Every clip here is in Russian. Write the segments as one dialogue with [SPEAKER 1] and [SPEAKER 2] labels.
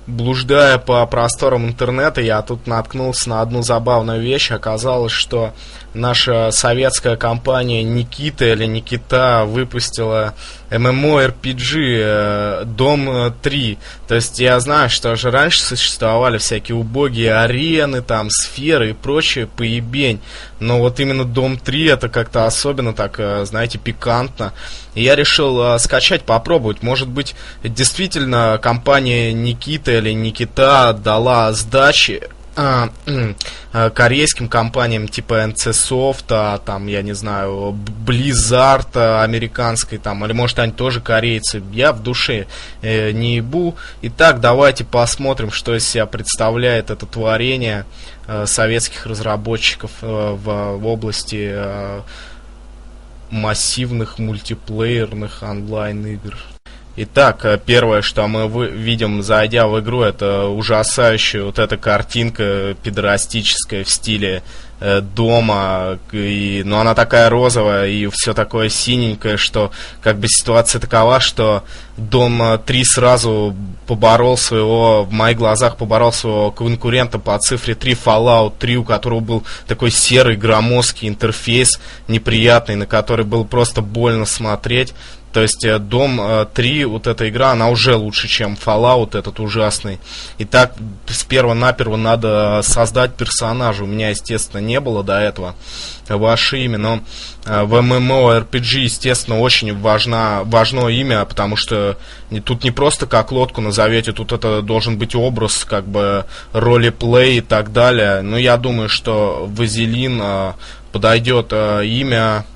[SPEAKER 1] блуждая по просторам интернета, я тут наткнулся на одну забавную вещь. Оказалось, что наша советская компания Никита или Никита выпустила MMORPG Дом 3. То есть я знаю, что уже раньше существовали всякие убогие арены, там, сферы и прочее поебень. Но вот именно Дом 3 это как-то особенно так, знаете, пикантно. И я решил скачать, попробовать. Может быть, действительно компания Никита или Никита дала сдачи корейским компаниям типа NC Soft, там, я не знаю, Blizzard американской, там, или может они тоже корейцы. Я в душе не ебу. Итак, давайте посмотрим, что из себя представляет это творение советских разработчиков в области массивных мультиплеерных онлайн-игр. Итак, первое, что мы видим, зайдя в игру, это ужасающая вот эта картинка пидорастическая в стиле дома, но она такая розовая и все такое синенькое, что как бы ситуация такова, что Дом 3 сразу поборол своего, в моих глазах поборол своего конкурента по цифре 3, Fallout 3, у которого был такой серый громоздкий интерфейс неприятный, на который было просто больно смотреть. То есть Дом 3, вот эта игра, она уже лучше, чем Fallout этот ужасный. Итак, сперва-наперво надо создать персонажа. У меня, естественно, не было до этого ваше имя, но в MMORPG, естественно, очень важно имя, потому что тут не просто как лодку назовете, тут это должен быть образ, как бы ролеплей и так далее. Но я думаю, что Вазелин подойдет имя.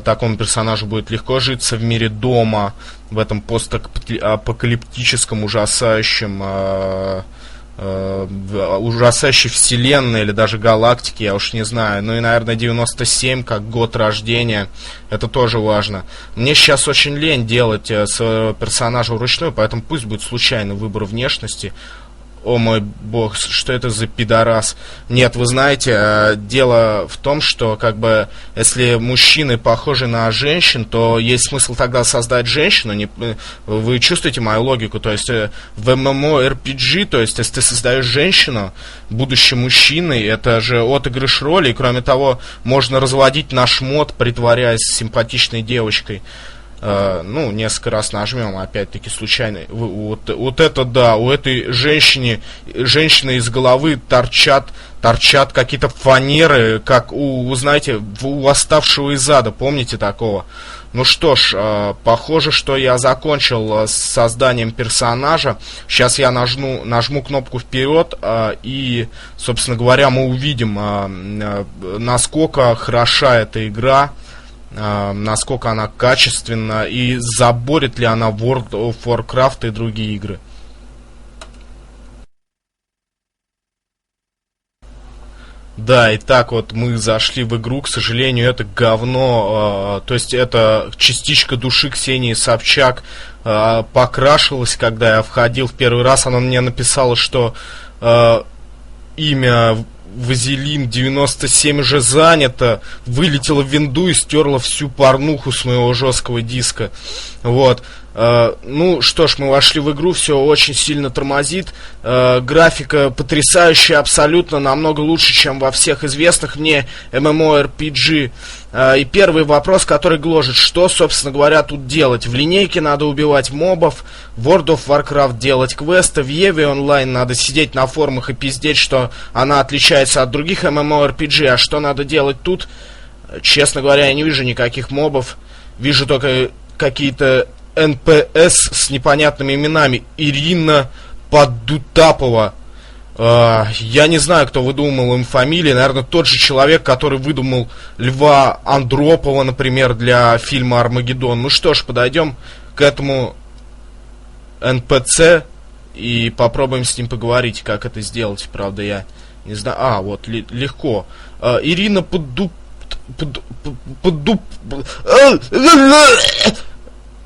[SPEAKER 1] Такому персонажу будет легко житься в мире дома, в этом постапокалиптическом ужасающей вселенной или даже галактике, я уж не знаю. Ну и, наверное, 97 как год рождения, это тоже важно. Мне сейчас очень лень делать своего персонажа вручную, поэтому пусть будет случайный выбор внешности. О мой бог, что это за пидорас? Нет, вы знаете, дело в том, что как бы если мужчины похожи на женщин, то есть смысл тогда создать женщину. Вы чувствуете мою логику? То есть в MMORPG, то есть если ты создаешь женщину, будучи мужчиной, это же отыгрыш роли, и кроме того, можно разводить наш мод, притворяясь симпатичной девочкой. Ну, несколько раз нажмем, опять-таки случайно. Вот это да, у этой женщины из головы торчат какие-то фанеры, как знаете, у восставшего из ада, помните такого? Ну что ж, похоже, что я закончил с созданием персонажа. Сейчас я нажму кнопку вперед, и, собственно говоря, мы увидим, насколько хороша эта игра, насколько она качественна и заборет ли она World of Warcraft и другие игры. Да, и так вот мы зашли в игру, к сожалению, это говно, то есть это частичка души Ксении Собчак покрашилась, когда я входил в первый раз, она мне написала, что имя Вазелин 97 уже занято, вылетела в винду и стерла всю порнуху с моего жесткого диска. Вот. Ну что ж, мы вошли в игру, все очень сильно тормозит. Графика потрясающая, абсолютно намного лучше, чем во всех известных мне MMORPG. И первый вопрос, который гложет: что, собственно говоря, тут делать? В линейке надо убивать мобов, в World of Warcraft делать квесты, в Еве онлайн надо сидеть на форумах и пиздеть, что она отличается от других MMORPG. А что надо делать тут? Честно говоря, я не вижу никаких мобов. Вижу только какие-то НПС с непонятными именами. Ирина Поддутапова. Я не знаю, кто выдумал им фамилии. Наверное, тот же человек, который выдумал Льва Андропова, например, для фильма «Армагеддон». Ну что ж, подойдем к этому НПЦ и попробуем с ним поговорить, как это сделать. Правда, я не знаю. Вот, легко. Ирина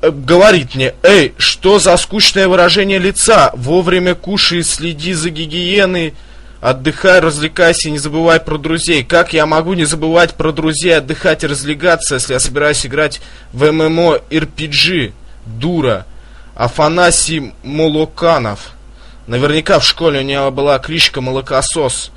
[SPEAKER 1] говорит мне: эй, что за скучное выражение лица? Вовремя кушай, следи за гигиеной, отдыхай, развлекайся и не забывай про друзей. Как я могу не забывать про друзей, отдыхать и развлекаться, если я собираюсь играть в MMORPG? Дура. Афанасий Молоканов. Наверняка в школе у нее была кличка Молокосос.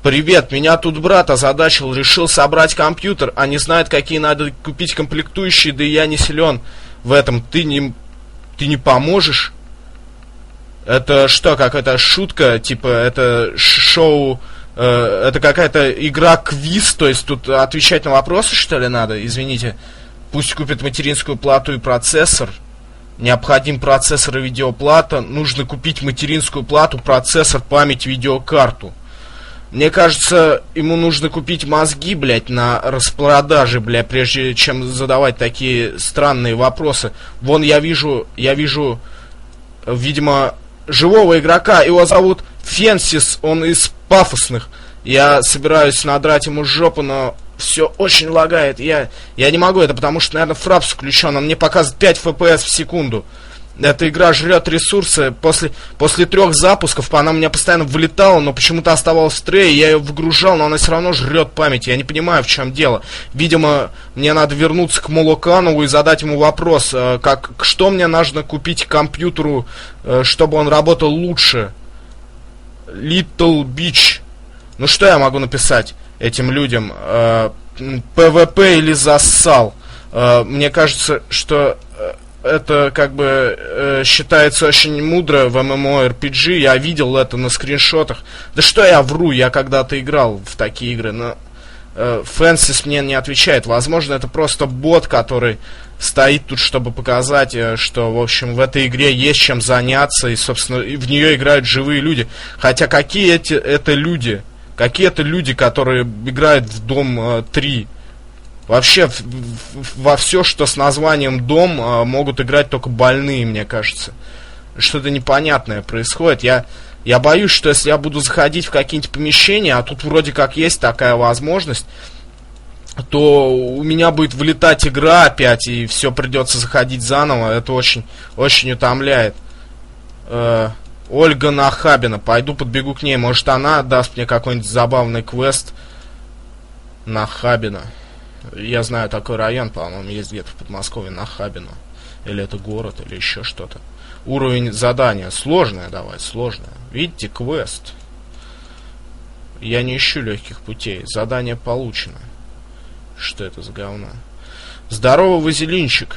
[SPEAKER 1] Привет, меня тут брат озадачил, решил собрать компьютер, а не знает, какие надо купить комплектующие, да и я не силен в этом. Ты не поможешь? Это что, какая-то шутка, типа, это шоу, это какая-то игра-квиз, то есть тут отвечать на вопросы, что ли, надо? Извините, пусть купит материнскую плату и процессор. Необходим процессор и видеоплата, нужно купить материнскую плату, процессор, память, видеокарту. Мне кажется, ему нужно купить мозги, блядь, на распродаже, блядь, прежде чем задавать такие странные вопросы. Вон я вижу, видимо, живого игрока, его зовут Фенсис, он из пафосных. Я собираюсь надрать ему жопу, но все очень лагает. Я не могу, это потому что, наверное, фрапс включен, он мне показывает 5 FPS в секунду. Эта игра жрет ресурсы. После 3 запусков она у меня постоянно вылетала, но почему-то оставалась в трее. Я ее выгружал, но она все равно жрет память. Я не понимаю, в чем дело. Видимо, мне надо вернуться к Молоканову и задать ему вопрос, что мне нужно купить к компьютеру, чтобы он работал лучше. Little Beach. Ну что я могу написать этим людям? ПВП или зассал? Мне кажется, что это как бы считается очень мудро в MMORPG. Я видел это на скриншотах. Да что я вру, я когда-то играл в такие игры, но Фэнсис мне не отвечает. Возможно, это просто бот, который стоит тут, чтобы показать, что, в общем, в этой игре есть чем заняться, и, собственно, в нее играют живые люди. Хотя какие это люди? Какие это люди, которые играют в Дом 3? Вообще, во все, что с названием «Дом», могут играть только больные, мне кажется. Что-то непонятное происходит. Я боюсь, что если я буду заходить в какие-нибудь помещения, а тут вроде как есть такая возможность, то у меня будет вылетать игра опять, и все придется заходить заново. Это очень, очень утомляет. Ольга Нахабина. Пойду подбегу к ней. Может, она даст мне какой-нибудь забавный квест. Нахабина. Я знаю такой район, по-моему, есть где-то в Подмосковье, Нахабино. Или это город, или еще что-то. Уровень задания. Сложное, давай, сложное. Видите, квест. Я не ищу легких путей. Задание получено. Что это за говно? Здорово, Вазелинчик.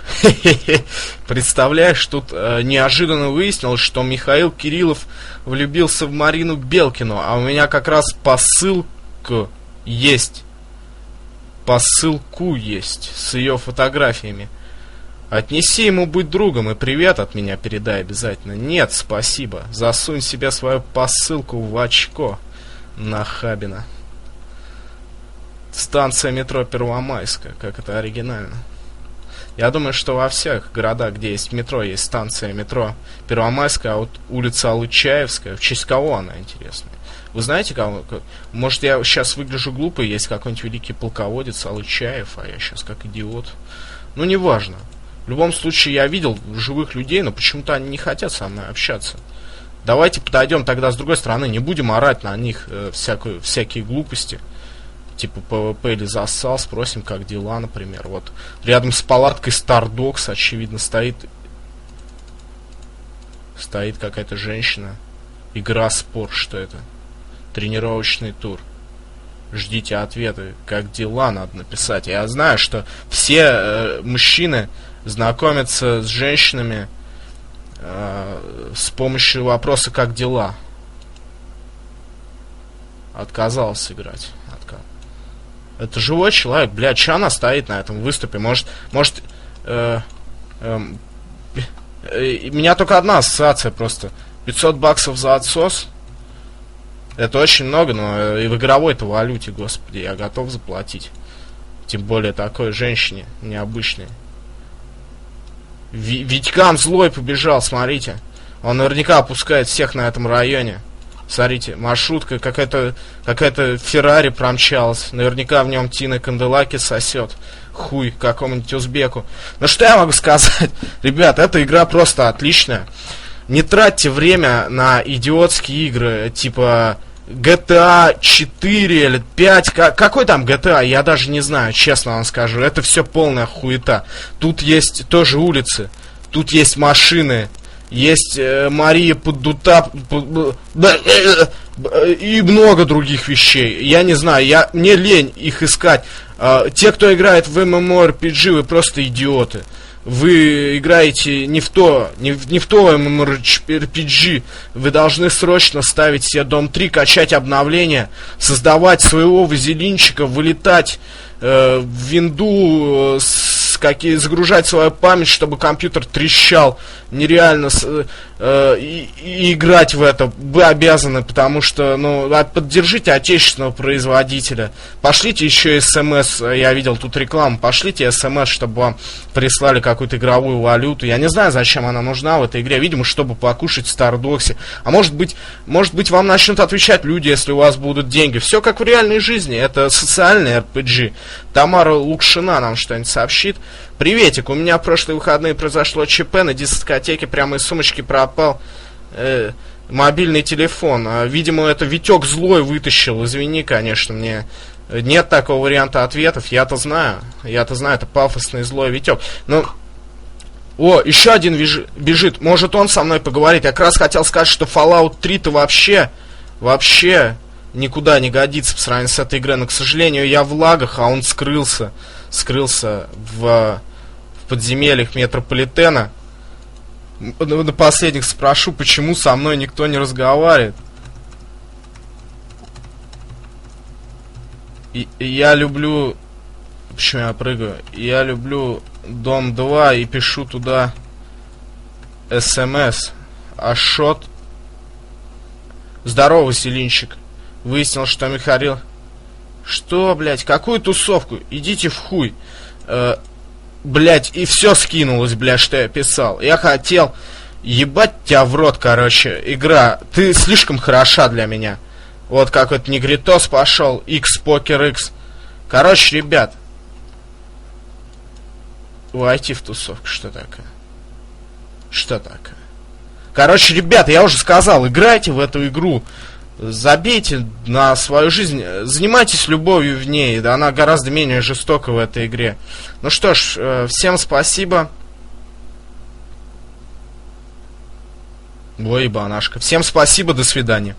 [SPEAKER 1] Представляешь, тут неожиданно выяснилось, что Михаил Кириллов влюбился в Марину Белкину, а у меня как раз посылка есть. Посылку есть с ее фотографиями. Отнеси ему быть другом и привет от меня передай обязательно. Нет, спасибо. Засунь себе свою посылку в очко. Нахабина. Станция метро Первомайская. Как это оригинально. Я думаю, что во всех городах, где есть метро, есть станция метро Первомайская, а вот улица Алычаевская. В честь кого она, интересно? Вы знаете, кого? Может, я сейчас выгляжу глупо, есть какой-нибудь великий полководец Алычаев, а я сейчас как идиот. Ну, неважно. В любом случае, я видел живых людей, но почему-то они не хотят со мной общаться. Давайте подойдем тогда с другой стороны, не будем орать на них всякие глупости. Типа ПВП или зассал, спросим, как дела, например. Вот рядом с палаткой Stardogs, очевидно, стоит какая-то женщина. Игра спор, что это? Тренировочный тур. Ждите ответы. Как дела, надо написать. Я знаю, что все мужчины знакомятся с женщинами с помощью вопроса «как дела?». Отказался играть. Это живой человек, блядь, что она стоит на этом выступе? Может, у меня только одна ассоциация просто. $500 за отсос. Это очень много, но и в игровой-то валюте, господи, я готов заплатить. Тем более такой женщине необычной. Витькан злой побежал, смотрите. Он наверняка опускает всех на этом районе. Смотрите, маршрутка, какая-то Феррари промчалась. Наверняка в нем Тина Канделаки сосет. Хуй какому-нибудь узбеку. Ну что я могу сказать? Ребят, эта игра просто отличная. Не тратьте время на идиотские игры, типа GTA 4 или 5. Какой там GTA? Я даже не знаю, честно вам скажу. Это все полная хуета. Тут есть тоже улицы. Тут есть машины. есть Мария Поддута, и много других вещей. Я не знаю, мне лень их искать. Те, кто играет в MMORPG, вы просто идиоты. Вы играете не в то MMORPG. Вы должны срочно ставить себе Дом 3, качать обновления, создавать своего вазелинчика, вылетать в винду, загружать свою память, чтобы компьютер трещал. Нереально и играть в это. Вы обязаны, потому что, поддержите отечественного производителя. Пошлите еще смс, я видел тут рекламу, пошлите смс, чтобы вам прислали какую-то игровую валюту. Я не знаю, зачем она нужна в этой игре. Видимо, чтобы покушать в Стардоксе. А может быть, вам начнут отвечать люди, если у вас будут деньги. Все как в реальной жизни. Это социальный RPG. Тамара Лукшина нам что-нибудь сообщит. Приветик, у меня в прошлые выходные произошло ЧП, на дискотеке прямо из сумочки пропал мобильный телефон. Видимо, это Витек злой вытащил. Извини, конечно, мне нет такого варианта ответов. Я-то знаю, это пафосный злой Витек. Но... О, еще один бежит. Может, он со мной поговорит. Я как раз хотел сказать, что Fallout 3-то вообще никуда не годится по сравнению с этой игрой. Но, к сожалению, я в лагах, а он скрылся в подземельях метрополитена. На последних спрошу, почему со мной никто не разговаривает. И я люблю... Почему я прыгаю? Я люблю Дом 2 и пишу туда СМС. Ашот. Здорово, Василинчик. Выяснил, что Михаил... Что, блять, какую тусовку? Идите в хуй. Блять, и все скинулось, блять, что я писал. Я хотел ебать тебя в рот, короче. Игра, ты слишком хороша для меня. Вот как вот Негритос пошел, X-Покер X. Короче, ребят, войти в тусовку, что такое? Короче, ребят, я уже сказал, играйте в эту игру. Забейте на свою жизнь, занимайтесь любовью в ней, да, она гораздо менее жестока в этой игре. Ну что ж, всем спасибо. Ой, ебанашка. Всем спасибо, до свидания.